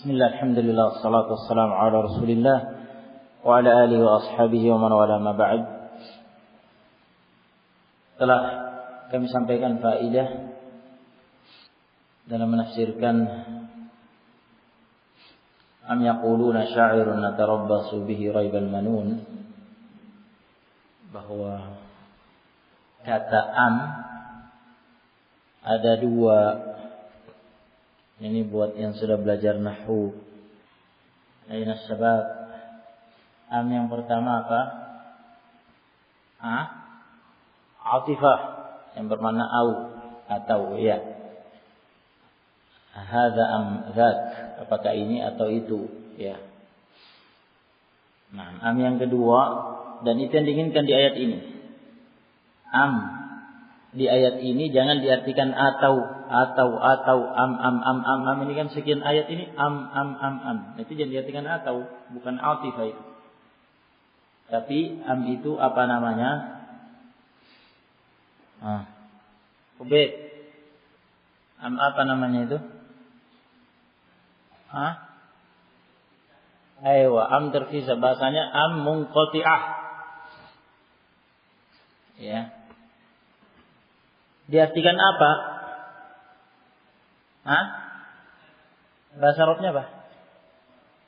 Bismillah, alhamdulillah, wassalatu wassalamu ala rasulillah wa ala alihi wa ashabihi wa man wala ma ba'd. Telah kami sampaikan faedah dalam menafsirkan am yaquluna sya'irun natarabbasu bihi raibal manun, bahwa kata am ada dua. Ini buat yang sudah belajar nahwu. Aina syabab. Am yang pertama apa? Atifah, yang bermakna au atau ya. Hadza am dzak, apakah ini atau itu, ya. Nah, am yang kedua, dan itu yang diinginkan di ayat ini. Am di ayat ini jangan diartikan atau am ini kan sekian ayat ini am. Itu jangan diartikan atau, bukan atifah itu. Tapi am itu apa namanya? Ubed. Am apa namanya itu? Aywa, am terpisah, bahasanya am munqati'ah. Ya. Diartikan apa? Bahasa Arabnya apa?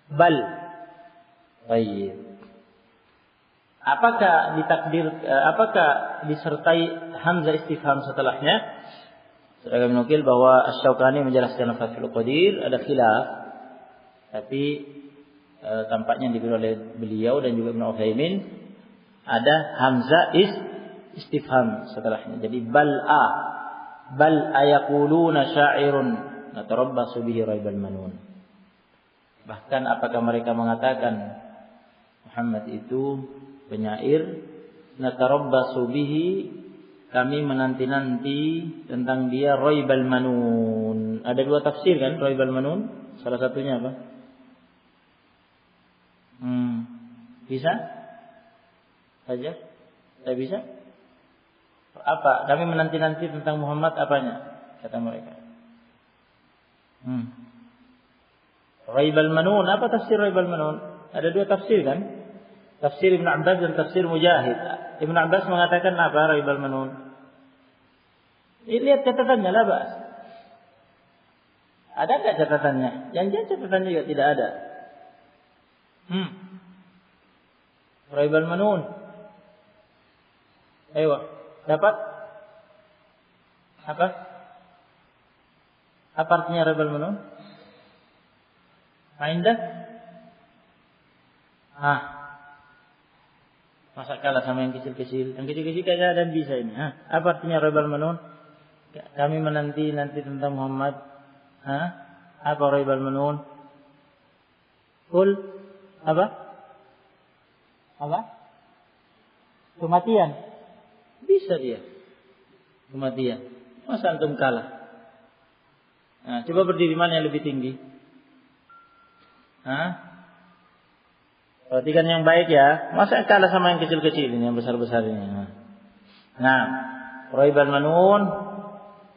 Bal. Baik. Apakah disertai hamzah istifham setelahnya? Sudah kami nukil bahwa Asy-Syaukani menjelaskan Fathul Qadir ada khilaf, tapi tampaknya dipilih oleh beliau dan juga Ibnu Utsaimin ada hamzah istifham setelahnya. Jadi bal ayaquluna sya'irun natarabbasu bihi raibal manun. Bahkan apakah mereka mengatakan Muhammad itu penyair, natarabbasu bihi, kami menanti-nanti tentang dia raibal manun. Ada dua tafsir kan raibal manun? Salah satunya apa? Bisa? Saja? Saya bisa? Apa? Kami menanti-nanti tentang Muhammad apanya? Kata mereka. Raibal manun. Apa tafsir raibal manun? Ada dua tafsir kan? Tafsir Ibn Abbas dan tafsir Mujahid. Ibn Abbas mengatakan apa raibal manun? Lihat catatannya lah, Bas. Ada enggak catatannya? Jangan catatannya juga tidak ada. Raibal manun. Ayo. Dapat? Apa artinya raibal manun? Indah? Masa kalah sama yang kecil-kecil? Yang kecil-kecil kayaknya ada bisa ini. Apa artinya raibal manun? Kami menanti tentang Muhammad. Apa raibal manun? Kul apa? Kematian. Bisa dia. Kematian. Masa antum kalah? Coba berdiri mana yang lebih tinggi? Perhatikan yang baik ya. Masa kalah sama yang kecil-kecil ini, yang besar-besar ini. Raibal manun,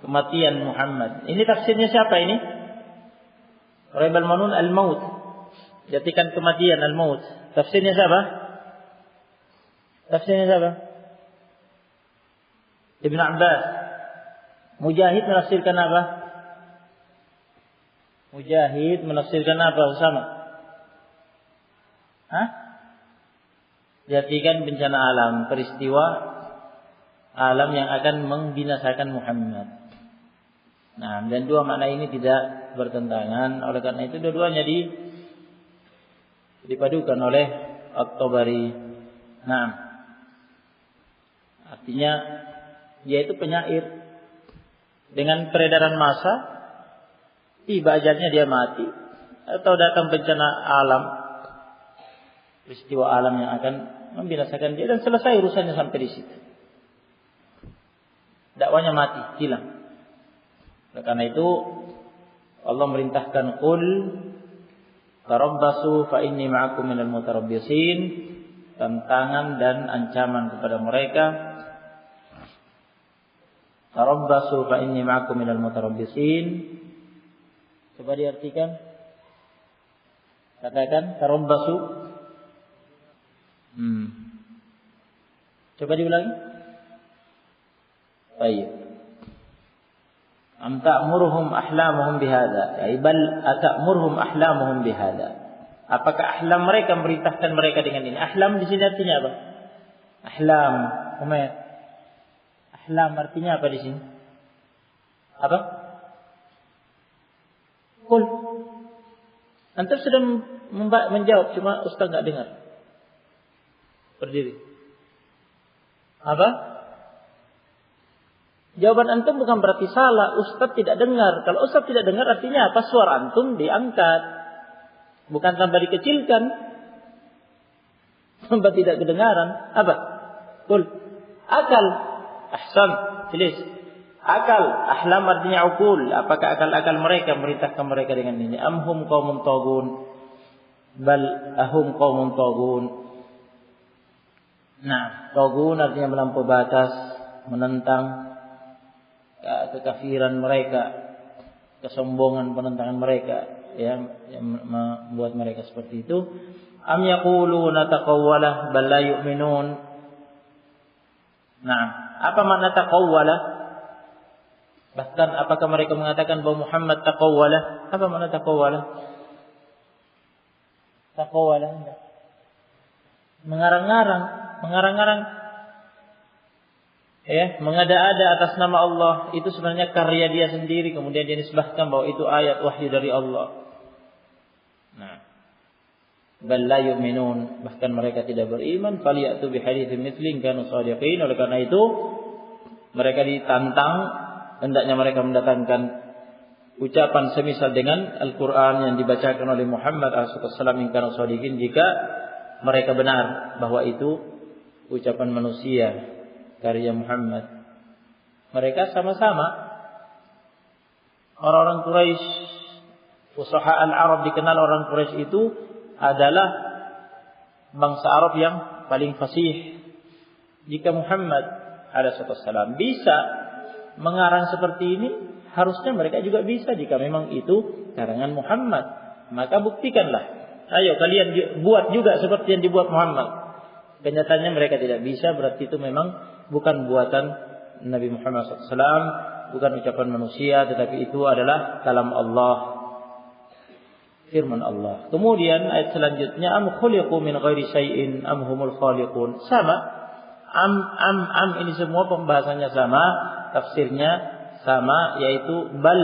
kematian Muhammad. Ini tafsirnya siapa ini? Raibal manun al-maut. Jadikan kematian al-maut. Tafsirnya siapa? Ibn Abbas. Mujahid menafsirkan apa? Usama? Jadikan bencana alam, peristiwa alam yang akan membinasakan Muhammad. Dan dua makna ini tidak bertentangan. Oleh karena itu dua-duanya dipadukan oleh At-Tabari. Artinya dia itu penyair. Dengan peredaran massa, tiba ajalnya dia mati atau datang bencana alam, peristiwa alam yang akan membinasakan dia, dan selesai urusannya sampai di situ. Dakwanya mati, hilang. Oleh karena itu Allah merintahkan qul tarabbasu fa inni ma'akum minal mutarabbisin, tantangan dan ancaman kepada mereka. Tarabbasu fa inni ma'akum minal mutarabbisin. Coba diartikan. Katakan tarabbasu. Coba diulangi. Baik. Am ta'muruhum ahlamuhum bihadza? Ay bal ata'muruhum ahlamuhum bihadza. Apakah ahlam mereka memerintahkan mereka dengan ini? Ahlam di sini artinya apa? Ahlam, Umayyah. Ahlam artinya apa di sini? Apa? Qul. Antum sudah menjawab, cuma ustaz enggak dengar. Berdiri. Apa? Jawaban antum bukan berarti salah, ustaz tidak dengar. Kalau ustaz tidak dengar artinya apa? Suara antum diangkat. Bukan tanpa dikecilkan. Tanpa tidak kedengaran. Apa? Qul. Akal. Ahsan. Tulis. Akal. Ahlam artinya ukul. Apakah akal-akal mereka merintahkan mereka dengan ini? Amhum qaumun tagun. Bal ahum qaumun tagun. Nah, tagun artinya melampaui batas, menentang kekafiran mereka, kesombongan, penentangan mereka, yang membuat mereka seperti itu. Am yaquluna taqawwala bal la yu'minun. Nah, apa makna taqawwala? Bahkan apakah mereka mengatakan bahwa Muhammad taqawwala? Apa makna taqawwala? Taqawwala mengarang-arang. Ya, mengada-ada atas nama Allah itu sebenarnya karya dia sendiri, kemudian dia nisbahkan bahwa itu ayat wahyu dari Allah. Nah, bal la yu'minun, bahkan mereka tidak beriman. Faliyatu bihaditsin mitslin kanu shadiqin. Oleh karena itu mereka ditantang, hendaknya mereka mendatangkan ucapan semisal dengan Al-Qur'an yang dibacakan oleh Muhammad sallallahu in kanu shadiqin, jika mereka benar bahwa itu ucapan manusia, karya Muhammad. Mereka sama-sama orang-orang Quraisy, fusaha al-Arab, dikenal orang Quraisy itu adalah bangsa Arab yang paling fasih. Jika Muhammad alaihi wasallam bisa mengarang seperti ini, harusnya mereka juga bisa. Jika memang itu karangan Muhammad, maka buktikanlah. Ayo kalian buat juga seperti yang dibuat Muhammad. Kenyataannya mereka tidak bisa, berarti itu memang bukan buatan Nabi Muhammad SAW, bukan ucapan manusia, tetapi itu adalah kalam Allah, firman Allah. Kemudian ayat selanjutnya, am khuliqu min ghairi syai'in am humul khaliqun. Sama, am ini semua pembahasannya sama, tafsirnya sama, yaitu bal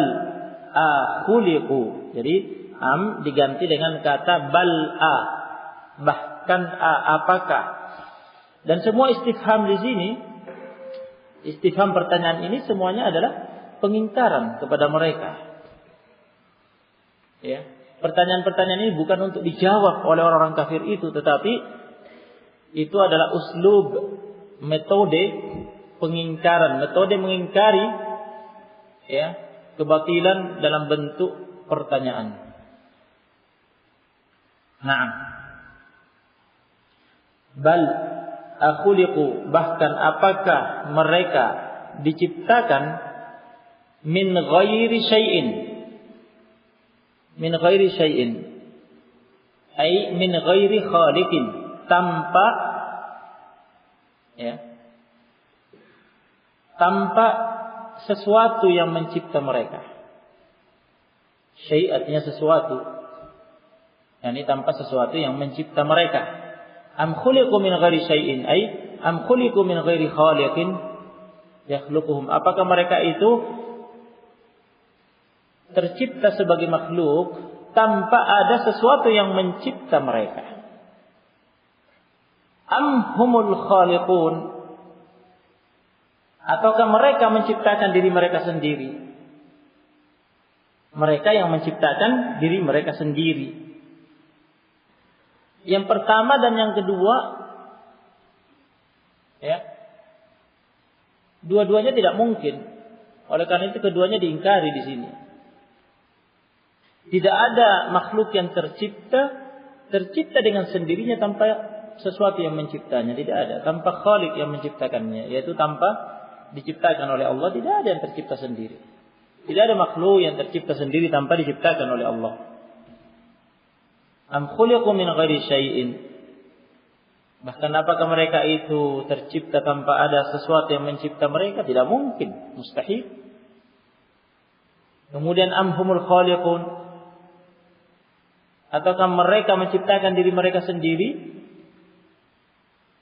khuliqu. Jadi am diganti dengan kata bal bahkan apakah. Dan semua istifham di sini, istifham pertanyaan ini semuanya adalah pengingkaran kepada mereka. Ya, pertanyaan-pertanyaan ini bukan untuk dijawab oleh orang-orang kafir itu, tetapi itu adalah uslub, metode pengingkaran, metode mengingkari ya kebatilan dalam bentuk pertanyaan. Naam. Bal akhuliqu, bahkan apakah mereka diciptakan min ghairi syai'in, min ghairi syai'in ay min ghairi khaliqin, tanpa ya, tanpa sesuatu yang mencipta mereka. Syai' artinya sesuatu, yakni tanpa sesuatu yang mencipta mereka. Am khuliqu min ghairi syai'in ay am khuliqu min ghairi khaliqin yakhluquhum, apakah mereka itu tercipta sebagai makhluk tanpa ada sesuatu yang mencipta mereka? Am humul khaliqun, ataukah mereka menciptakan diri mereka sendiri? Mereka yang menciptakan diri mereka sendiri. Yang pertama dan yang kedua, ya, dua-duanya tidak mungkin. Oleh karena itu keduanya diingkari di sini. Tidak ada makhluk yang tercipta dengan sendirinya tanpa sesuatu yang menciptanya. Tidak ada, tanpa khalik yang menciptakannya, yaitu tanpa diciptakan oleh Allah. Tidak ada yang tercipta sendiri. Tidak ada makhluk yang tercipta sendiri tanpa diciptakan oleh Allah. Am khuliqu min ghairi syai'in. Bahkan apakah mereka itu tercipta tanpa ada sesuatu yang mencipta mereka? Tidak mungkin, mustahil. Kemudian am humul khaliqun. Ataukah mereka menciptakan diri mereka sendiri?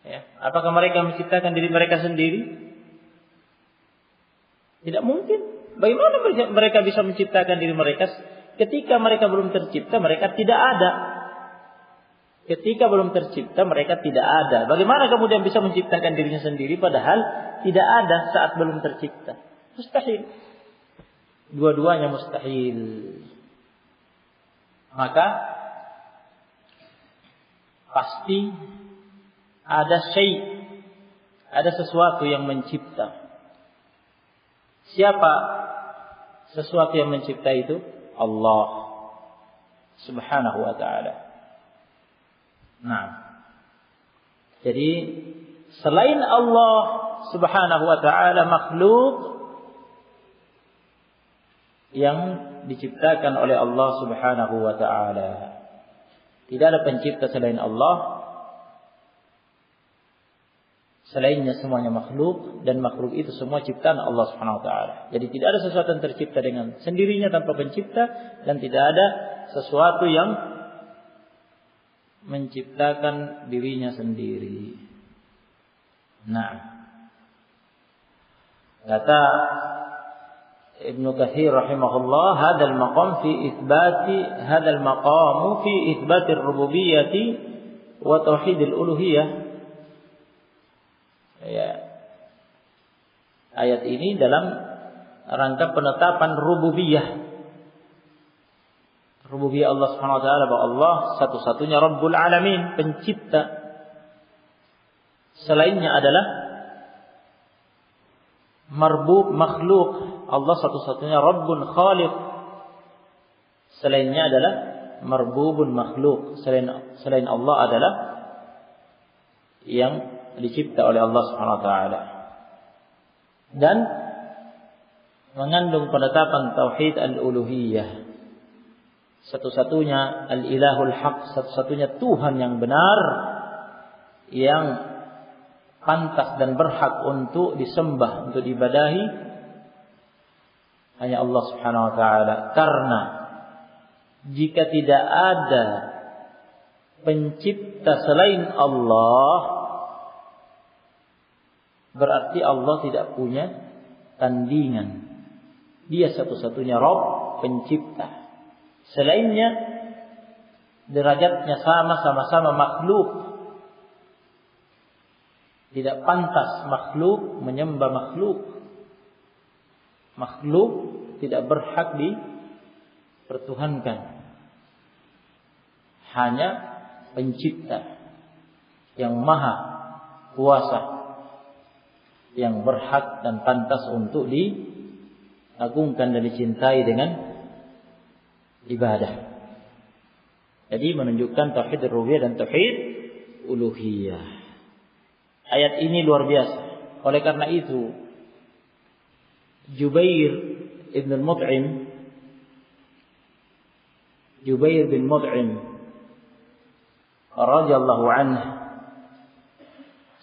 Ya, apakah mereka menciptakan diri mereka sendiri? Tidak mungkin. Bagaimana mereka bisa menciptakan diri mereka ketika mereka belum tercipta, mereka tidak ada. Ketika belum tercipta mereka tidak ada. Bagaimana kemudian bisa menciptakan dirinya sendiri padahal tidak ada saat belum tercipta? Mustahil. Dua-duanya mustahil. Maka pasti ada ada sesuatu yang mencipta. Siapa sesuatu yang mencipta itu? Allah Subhanahu wa ta'ala. Nah, jadi selain Allah Subhanahu wa ta'ala makhluk yang diciptakan oleh Allah Subhanahu wa ta'ala. Tidak ada pencipta selain Allah. Selainnya semuanya makhluk, dan makhluk itu semua ciptaan Allah Subhanahu wa ta'ala. Jadi tidak ada sesuatu yang tercipta dengan sendirinya tanpa pencipta, dan tidak ada sesuatu yang menciptakan dirinya sendiri. Nah, kata Ibnu Katsir rahimahullah, hadzal maqam fi itsbati ar-rububiyyati wa tauhidil uluhiyah. Ya. Ayat ini dalam rangka penetapan rububiyah. Rububiyah Allah Subhanahu wa taala, bahwa Allah satu-satunya Rabbul Alamin, pencipta. Selainnya adalah marbub, makhluk. Allah satu-satunya Rabbun Khaliq. Selainnya adalah marbubun makhluk. Selain Allah adalah yang dicipta oleh Allah Subhanahu wa taala. Dan mengandung penetapan tauhid al-uluhiyah. Satu-satunya al-ilahul haq, satu-satunya Tuhan yang benar, yang pantas dan berhak untuk disembah, untuk diibadahi, hanya Allah Subhanahu wa taala. Karena jika tidak ada pencipta selain Allah, berarti Allah tidak punya tandingan. Dia satu-satunya Rabb, pencipta. Selainnya derajatnya sama-sama makhluk. Tidak pantas makhluk menyembah makhluk. Makhluk tidak berhak dipertuhankan. Hanya pencipta yang maha kuasa, yang berhak dan pantas untuk diagungkan dan dicintai dengan ibadah. Jadi menunjukkan tauhid rububiyah dan tauhid uluhiyah. Ayat ini luar biasa. Oleh karena itu Jubair bin Mut'im radhiyallahu anhu,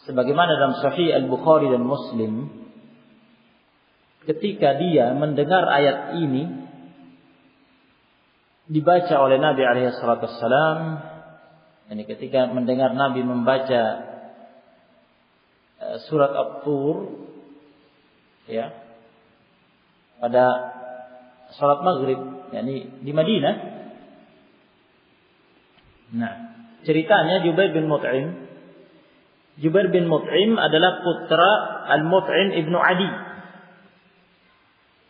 sebagaimana dalam Sahih Al-Bukhari dan Muslim, ketika dia mendengar ayat ini dibaca oleh Nabi alaihi salatu wassalam, yani ketika mendengar Nabi membaca surat At-Tur, ya, pada salat maghrib, yani di Madinah. Nah, ceritanya Jubair bin Mut'im adalah putra Al-Mut'im ibnu Adi.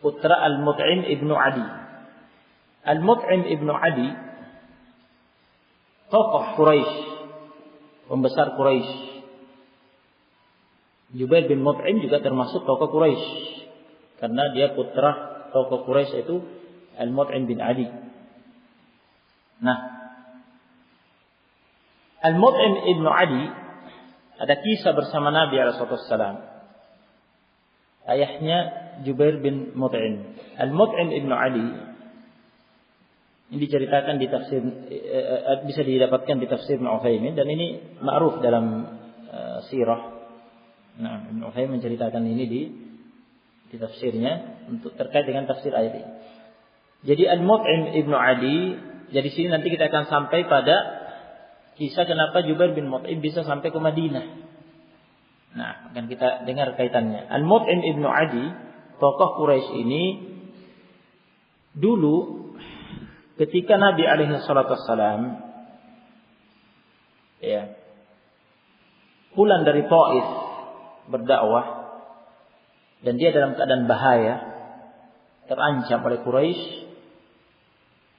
Putra Al-Mut'im ibnu Adi. Al-Mut'im ibnu Adi tokoh Quraisy, pembesar Quraisy. Jubair bin Mut'im juga termasuk tokoh Quraisy, karena dia putra tokoh Quraisy itu Al-Mut'im bin Adi. Nah, Al-Mut'im ibnu Adi ada kisah bersama Nabi SAW. Ayahnya Jubair bin Mut'im. Al-Mut'im ibnu Adi Ini diceritakan di tafsir, bisa didapatkan di tafsir Ibnu Utsaimin, dan ini ma'ruf dalam sirah. Nah, Ibnu Utsaimin menceritakan ini di tafsirnya untuk terkait dengan tafsir ayat ini. Jadi Al-Mut'im Ibnu Adi, jadi sini nanti kita akan sampai pada kisah kenapa Jubair bin Mut'im bisa sampai ke Madinah. Nah, akan kita dengar kaitannya. Al-Mut'im Ibnu Adi, tokoh Quraisy ini dulu ketika Nabi alaihi salatu wassalam pulang dari Taif berdakwah, dan dia dalam keadaan bahaya, terancam oleh Quraisy,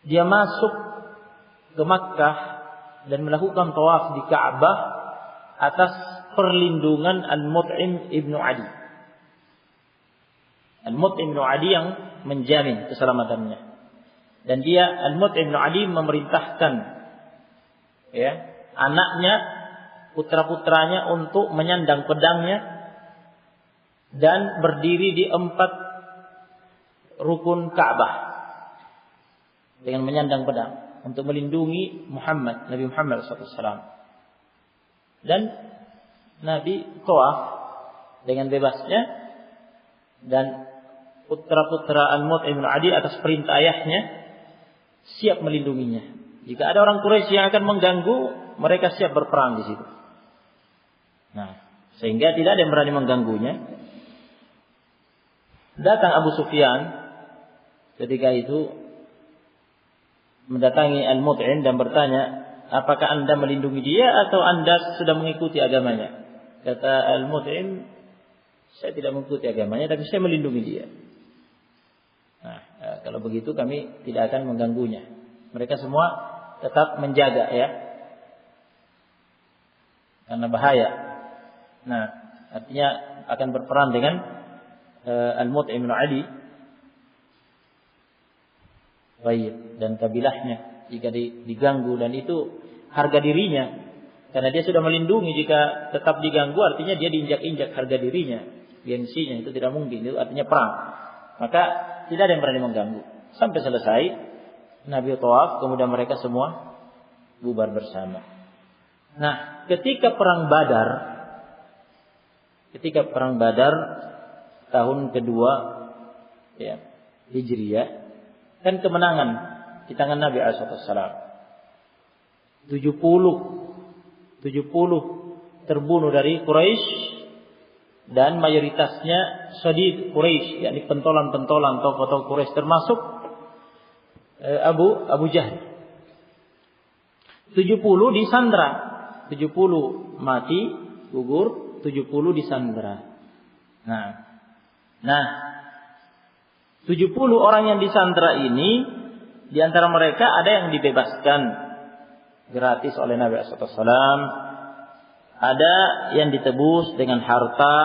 dia masuk ke Makkah dan melakukan tawaf di Ka'bah atas perlindungan Al-Mut'im Ibnu Adi. Al-Mut'im Ibnu Adi yang menjamin keselamatannya. Dan dia Al-Mut'im Ibnu Adi memerintahkan anaknya, putra-putranya untuk menyandang pedangnya dan berdiri di 4 rukun Ka'bah dengan menyandang pedang untuk melindungi Nabi Muhammad SAW. Dan Nabi tawaf dengan bebasnya, dan putra-putra Al-Mut'im Ibnu Adi atas perintah ayahnya siap melindunginya. Jika ada orang Quraisy yang akan mengganggu, mereka siap berperang di situ. Nah, sehingga tidak ada yang berani mengganggunya. Datang Abu Sufyan ketika itu mendatangi Al-Mut'im dan bertanya, apakah Anda melindungi dia atau Anda sudah mengikuti agamanya? Kata Al-Mut'im, saya tidak mengikuti agamanya, tapi saya melindungi dia. Nah, kalau begitu kami tidak akan mengganggunya. Mereka semua tetap menjaga karena bahaya. Nah, artinya akan berperan dengan Al-Mut'im Ibnu Adi, baik, dan kabilahnya jika diganggu, dan itu harga dirinya, karena dia sudah melindungi. Jika tetap diganggu, artinya dia diinjak-injak harga dirinya, gengsinya, itu tidak mungkin, itu artinya perang. Maka tidak ada yang berani mengganggu sampai selesai Nabi tawaf, kemudian mereka semua bubar bersama. Nah, ketika perang Badar tahun kedua Hijriyah, kan kemenangan di tangan Nabi SAW. 70 terbunuh dari Quraisy, dan mayoritasnya Sadid Quraisy, yakni pentolan-pentolan tokoh-tokoh Quraisy, termasuk Abu Jahal. 70 disandra, 70 mati gugur, 70 disandra. Nah, 70 orang yang disandra ini, di antara mereka ada yang dibebaskan gratis oleh Nabi SAW. Ada yang ditebus dengan harta,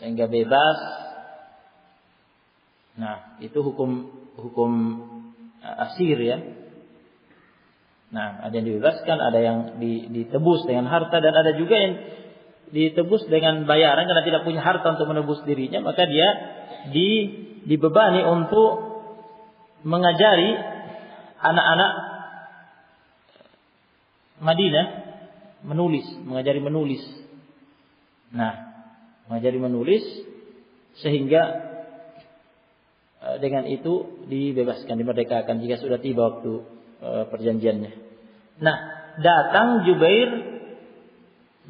sehingga bebas. Nah, itu hukum asir Nah, ada yang dibebaskan, ada yang ditebus dengan harta, dan ada juga yang ditebus dengan bayaran karena tidak punya harta untuk menebus dirinya, maka dia dibebani untuk mengajari anak-anak Madinah mengajari menulis. Nah, mengajari menulis sehingga dengan itu dibebaskan, dimerdekakan jika sudah tiba waktu perjanjiannya. Nah, datang Jubair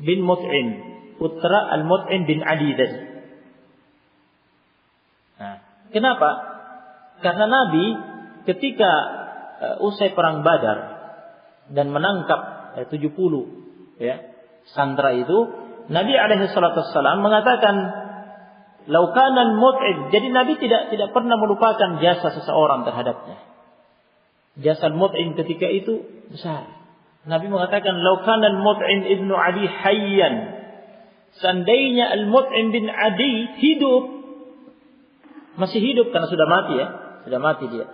bin Mut'im, putra Al-Mut'im bin Adi tadi. Nah, kenapa? Karena Nabi ketika usai perang Badar dan menangkap 70 sandra itu, Nabi alaihi salatu wassalam mengatakan, "Lau kana al-mut'im." Jadi Nabi tidak pernah melupakan jasa seseorang terhadapnya. Jasa al-mut'im ketika itu besar. Nabi mengatakan, "Lau kana al-mut'im ibnu Adi hayyan." Seandainya al-Mut'im bin Adi hidup, masih hidup karena sudah mati sudah mati dia.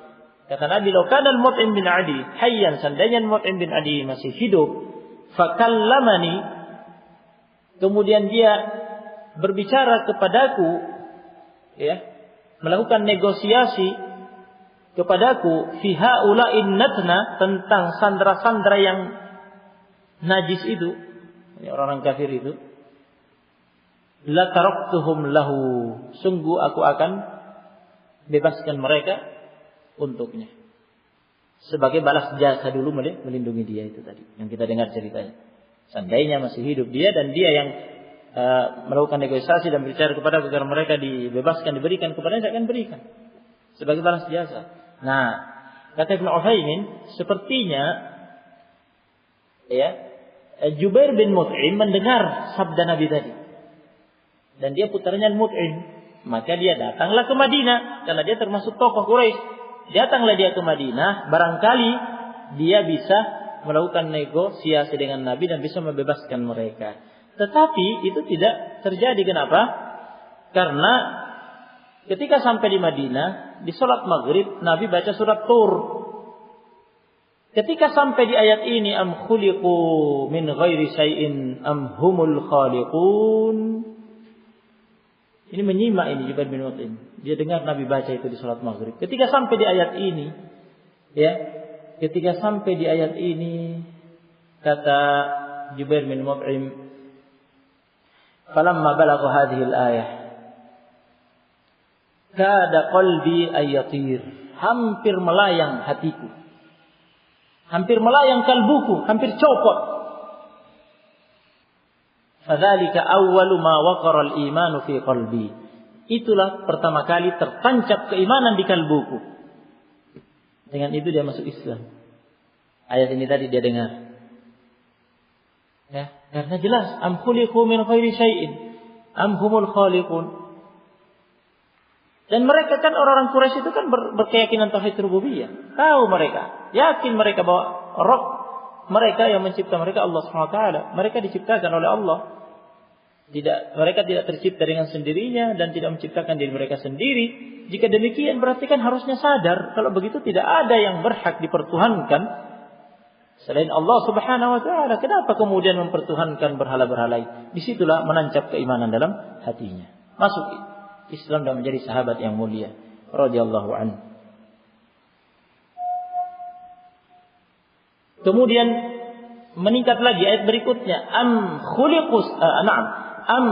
Kata Nabi, "Lau kana al-Mut'im bin Adi hayyan." Seandainya al-Mut'im bin Adi masih hidup, fakallamani, kemudian dia berbicara kepadaku, melakukan negosiasi kepadaku fi haula'in natna, tentang sandera-sandera yang najis itu, orang-orang kafir itu, la taraktuhum lahu, sungguh aku akan bebaskan mereka untuknya. Sebagai balas jasa dulu melindungi dia itu tadi yang kita dengar ceritanya. Seandainya masih hidup dia dan dia yang melakukan negosiasi dan bicara kepada agar mereka dibebaskan, diberikan kepadanya, saya akan berikan sebagai balas jasa. Nah, kata Ibnu Utsaimin, sepertinya ya Jubair bin Mut'im mendengar sabda Nabi tadi. Dan dia putranya Mut'im, maka dia datanglah ke Madinah karena dia termasuk tokoh Quraisy. Datanglah dia ke Madinah, barangkali dia bisa melakukan negosiasi dengan Nabi dan bisa membebaskan mereka. Tetapi itu tidak terjadi. Kenapa? Karena ketika sampai di Madinah, di sholat maghrib, Nabi baca surat Tur. Ketika sampai di ayat ini, am khuliqu min ghairi syai'in am humul khaliqun. Ini menyimak ini Jubair bin Mut'im. Dia dengar Nabi baca itu di sholat maghrib. Ketika sampai di ayat ini, ya, ketika sampai di ayat ini, kata Jubair bin Mut'im, falamma balagha hadhihi al-ayah, kada qalbi ayatir, hampir melayang hatiku, hampir melayang kalbuku, hampir copot. Fadzalika awwalu ma waqara al-imanu fi qalbi. Itulah pertama kali tertancap keimanan di kalbuku. Dengan itu dia masuk Islam. Ayat ini tadi dia dengar. Ya, karena jelas am khuliqu min ghairi syai'in am humul khaliqun. Dan mereka kan orang-orang Quraisy itu kan berkeyakinan tauhid rububiyah. Tahu mereka, yakin mereka bahwa Rabb mereka yang mencipta mereka Allah Subhanahu wa taala. Mereka diciptakan oleh Allah. Mereka tidak tercipta dengan sendirinya dan tidak menciptakan diri mereka sendiri. Jika demikian berarti kan harusnya sadar kalau begitu tidak ada yang berhak dipertuhankan selain Allah Subhanahu wa taala. Kenapa kemudian mempertuhankan berhala-berhala? Disitulah menancap keimanan dalam hatinya. Masuk Islam dan menjadi sahabat yang mulia radhiyallahu anhu. Kemudian meningkat lagi ayat berikutnya, am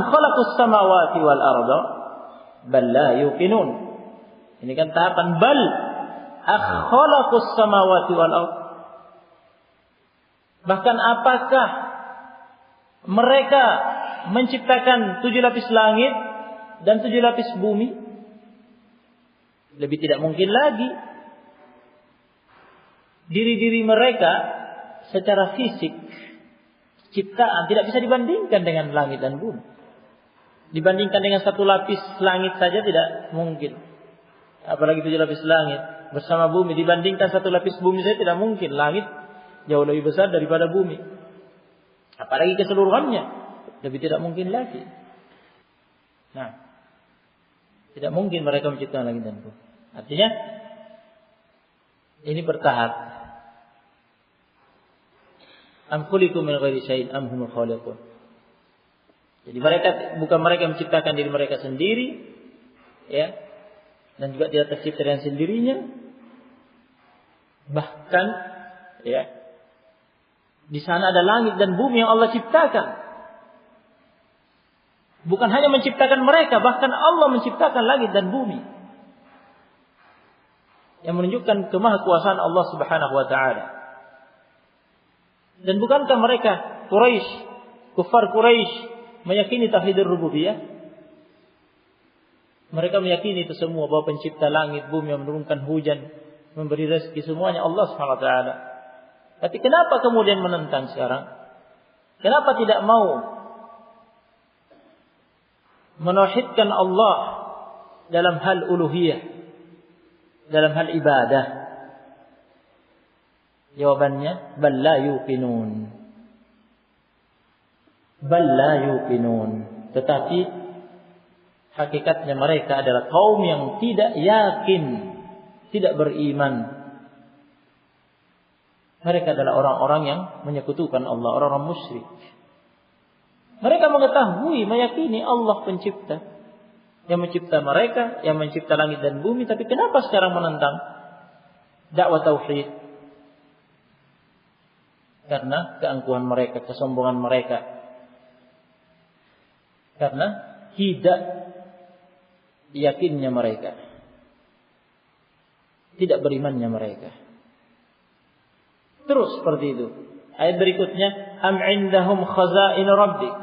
khalaqus samawati wal arda bal la yuqinun. Ini kan tahapan bal khalaqus samawati wal arda. Bahkan apakah mereka menciptakan 7 lapis langit dan 7 lapis bumi? Lebih tidak mungkin lagi. Diri-diri mereka secara fisik, ciptaan tidak bisa dibandingkan dengan langit dan bumi. Dibandingkan dengan 1 lapis langit saja tidak mungkin. Apalagi 7 lapis langit bersama bumi. Dibandingkan 1 lapis bumi saja tidak mungkin. Langit jauh lebih besar daripada bumi. Apalagi keseluruhannya. Lebih tidak mungkin lagi. Nah, tidak mungkin mereka menciptakan langit dan bumi. Artinya ini bertahap. Am khuliqu min ghairi syai'in am humul khaliqun. Jadi bukan mereka menciptakan diri mereka sendiri, ya, dan juga tidak tercipta dengan sendirinya. Bahkan, ya, di sana ada langit dan bumi yang Allah ciptakan. Bukan hanya menciptakan mereka, bahkan Allah menciptakan langit dan bumi. Yang menunjukkan kemahakuasaan Allah Subhanahu wa taala. Dan bukankah mereka Quraisy, kufar Quraisy meyakini tauhid rububiyah? Mereka meyakini itu semua, bahwa pencipta langit, bumi, yang menurunkan hujan, memberi rezeki, semuanya Allah Subhanahu wa taala. Tapi kenapa kemudian menentang sekarang? Kenapa tidak mau menauhidkan Allah dalam hal uluhiyah, dalam hal ibadah? Jawabannya, bal la yuqinun. Bal la yuqinun. Tetapi hakikatnya mereka adalah kaum yang tidak yakin, tidak beriman. Mereka adalah orang-orang yang menyekutukan Allah, orang-orang musyrik. Mereka mengetahui, meyakini Allah pencipta, yang mencipta mereka, yang mencipta langit dan bumi. Tapi kenapa sekarang menentang? dakwah tauhid. Karena keangkuhan mereka, kesombongan mereka. Karena tidak yakinnya mereka. Tidak berimannya mereka. Terus seperti itu. Ayat berikutnya, am indahum khazain rabbik.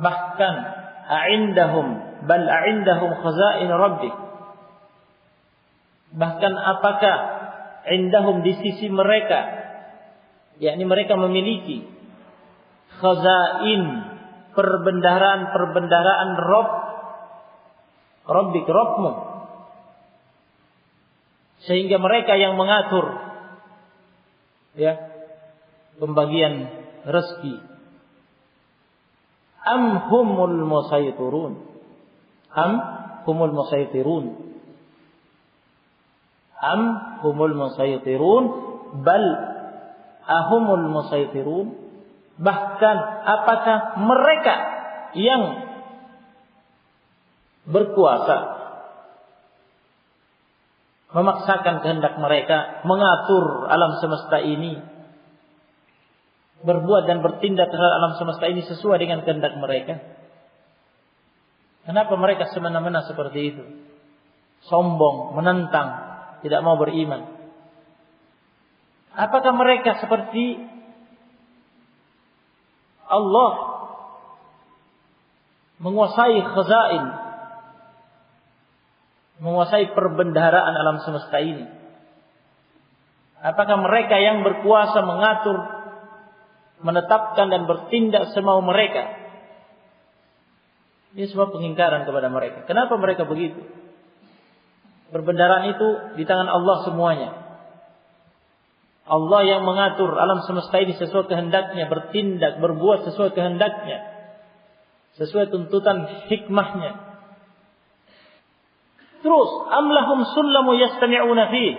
Bahkan a'indahum bal a'indahum khazain rabbik. Bahkan apakah indahum di sisi mereka, yakni mereka memiliki khazain, perbendaharaan Rabbik, Rabbmu, sehingga mereka yang mengatur ya pembagian rezeki. Am humul musaytirun, am humul musaytirun, am humul musaytirun, bal ahumul musaytirun. Bahkan apakah mereka yang berkuasa, memaksakan kehendak mereka, mengatur alam semesta ini, berbuat dan bertindak terhadap alam semesta ini sesuai dengan kehendak mereka. Kenapa mereka semena-mena seperti itu? Sombong, menentang, tidak mau beriman. Apakah mereka seperti Allah menguasai khazain, menguasai perbendaharaan alam semesta ini? Apakah mereka yang berkuasa mengatur, menetapkan dan bertindak semau mereka? Ini semua pengingkaran kepada mereka. Kenapa mereka begitu? Perbendaharaan itu di tangan Allah semuanya. Allah yang mengatur alam semesta ini sesuai kehendaknya, bertindak, berbuat sesuai kehendaknya, sesuai tuntutan hikmahnya. Terus, am lahum sullamu yastami'una fih,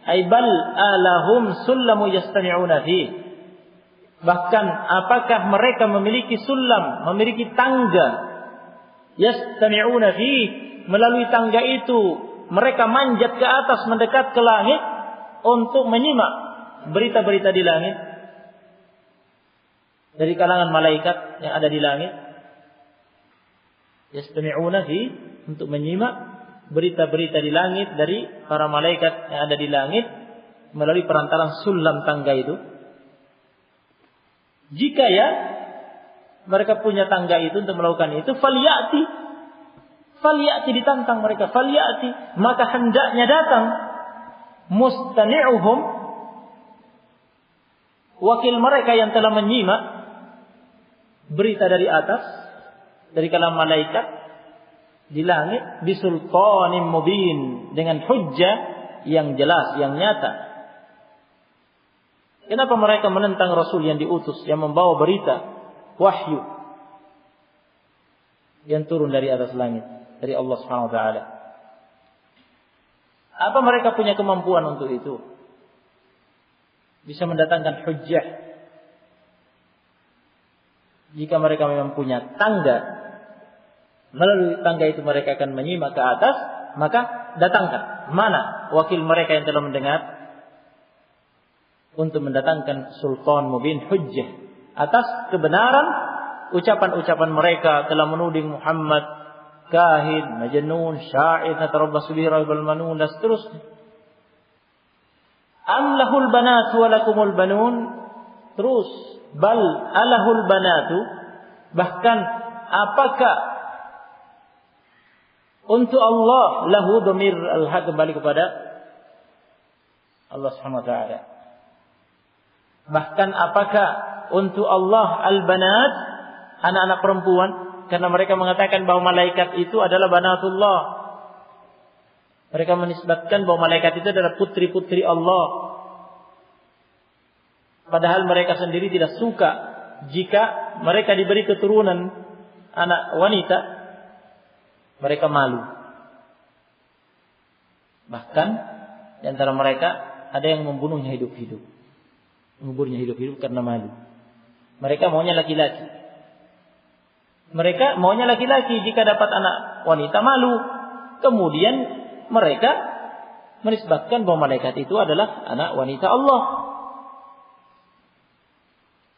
ay bal alahum sullamu yastami'una fih. Bahkan apakah mereka memiliki sulam, memiliki tangga, yastami'una fih, melalui tangga itu mereka manjat ke atas, mendekat ke langit untuk menyimak berita-berita di langit dari kalangan malaikat yang ada di langit. Yastami'una fi, untuk menyimak berita-berita di langit dari para malaikat yang ada di langit melalui perantaran sulam tangga itu. Jika ya mereka punya tangga itu untuk melakukan itu, falyati ditantang mereka, falyati, maka hendaknya datang mustami'uhum, wakil mereka yang telah menyimak berita dari atas, dari kalangan malaikat di langit, bisultanim mubin, dengan hujjah yang jelas, yang nyata. Kenapa mereka menentang Rasul yang diutus, yang membawa berita, wahyu yang turun dari atas langit, dari Allah Subhanahu wa taala? Apa mereka punya kemampuan untuk itu? Bisa mendatangkan hujjah. Jika mereka memang punya tangga, melalui tangga itu mereka akan menyimak ke atas, maka datangkan. Mana wakil mereka yang telah mendengar? Untuk mendatangkan sultan mubin, hujjah atas kebenaran ucapan-ucapan mereka telah menuding Muhammad kahin, majnun, syair, natarabbasu bihi raibal manun, dan seterusnya. Am lahul banatu wa lakumul banun. Terus, bal alahul banatu, bahkan apakah untuk Allah, lahu dhamir al-haq, kembali kepada Allah Subhanahu wa taala. Bahkan apakah untuk Allah al-banat, anak-anak perempuan, karena mereka mengatakan bahwa malaikat itu adalah banatullah. Mereka menisbatkan bahwa malaikat itu adalah putri-putri Allah. Padahal mereka sendiri tidak suka jika mereka diberi keturunan anak wanita. Mereka malu. Bahkan di antara mereka ada yang membunuhnya hidup-hidup. Menguburnya hidup-hidup karena malu. Mereka maunya laki-laki. Mereka maunya laki-laki, jika dapat anak wanita malu. Kemudian mereka menisbatkan bahwa malaikat itu adalah anak wanita Allah.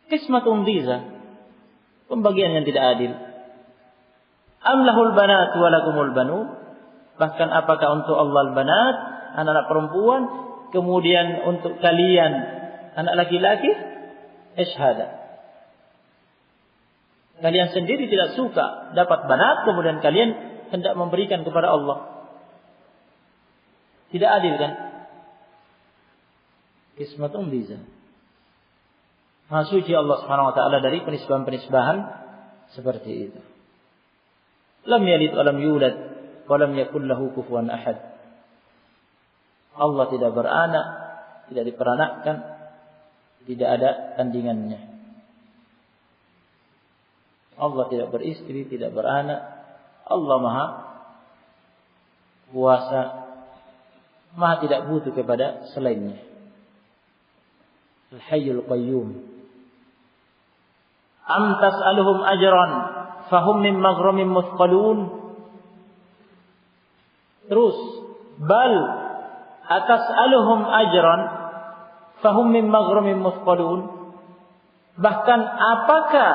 Qismatun dhiza, pembagian yang tidak adil. Am lahul banat wa lakumul banun, bahkan apakah untuk Allah al-banat, anak-anak perempuan, kemudian untuk kalian anak laki-laki? Ishhada. Kalian sendiri tidak suka dapat banat, kemudian kalian hendak memberikan kepada Allah. Tidak adil kan? Qismatun dhiza. Maha suci Allah Subhanahu wa taala dari penisbahan-penisbahan seperti itu. Lam yalid wa lam yulad wa lam yakul lahu kufuwan ahad. Allah tidak beranak, tidak diperanakkan, tidak ada tandingannya. Allah tidak beristri, tidak beranak. Allah Maha kuasa, Maha tidak butuh kepada selainnya. Al-Hayyul Qayyum. Am tas'aluhum ajran fahum min maghramin muthqalun. Terus, bal atas'aluhum ajran fahum min maghramin muthqalun. Bahkan apakah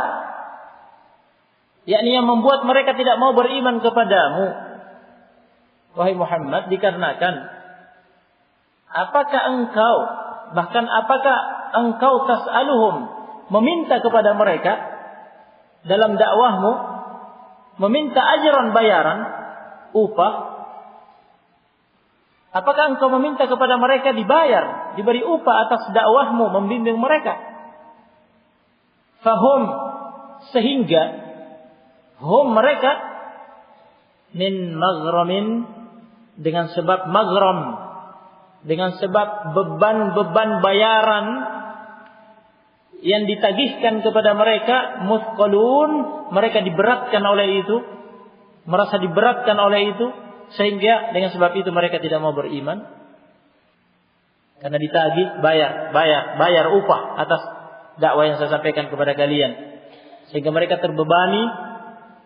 yakni yang membuat mereka tidak mau beriman kepadamu, wahai Muhammad, dikarenakan apakah engkau tas'aluhum, meminta kepada mereka dalam dakwahmu, meminta ajran, bayaran, upah. Apakah engkau meminta kepada mereka dibayar, diberi upah atas dakwahmu membimbing mereka? Fahum, sehingga hum, mereka, min maghramin, dengan sebab maghram, dengan sebab beban-beban bayaran yang ditagihkan kepada mereka, muthqalun, mereka diberatkan oleh itu, merasa diberatkan oleh itu, sehingga dengan sebab itu mereka tidak mau beriman. Karena ditagih, bayar upah atas dakwah yang saya sampaikan kepada kalian, sehingga mereka terbebani,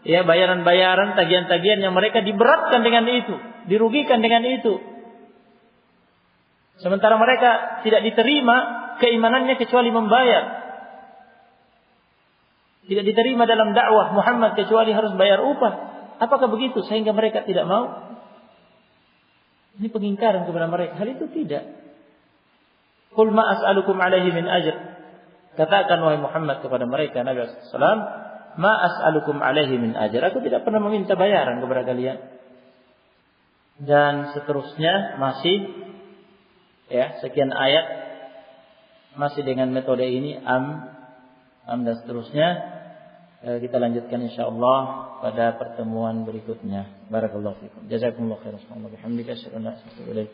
ya, bayaran-bayaran, tagihan-tagihan yang mereka diberatkan dengan itu, dirugikan dengan itu. Sementara mereka tidak diterima keimanannya kecuali membayar. Tidak diterima dalam dakwah Muhammad kecuali harus bayar upah. Apakah begitu sehingga mereka tidak mau? Ini pengingkaran kepada mereka. Hal itu tidak. Qul ma as'alukum alaihi min ajr. Katakan wahai Muhammad kepada mereka, Nabi sallallahu alaihi wasallam, ma as'alukum alaihi min ajr. Aku tidak pernah meminta bayaran kepada kalian. Dan seterusnya masih, ya, sekian ayat masih dengan metode ini, am dan seterusnya. Kita lanjutkan insyaallah pada pertemuan berikutnya. Barakallahu fikum. Jazakumullahu khairan. Alhamdulillah.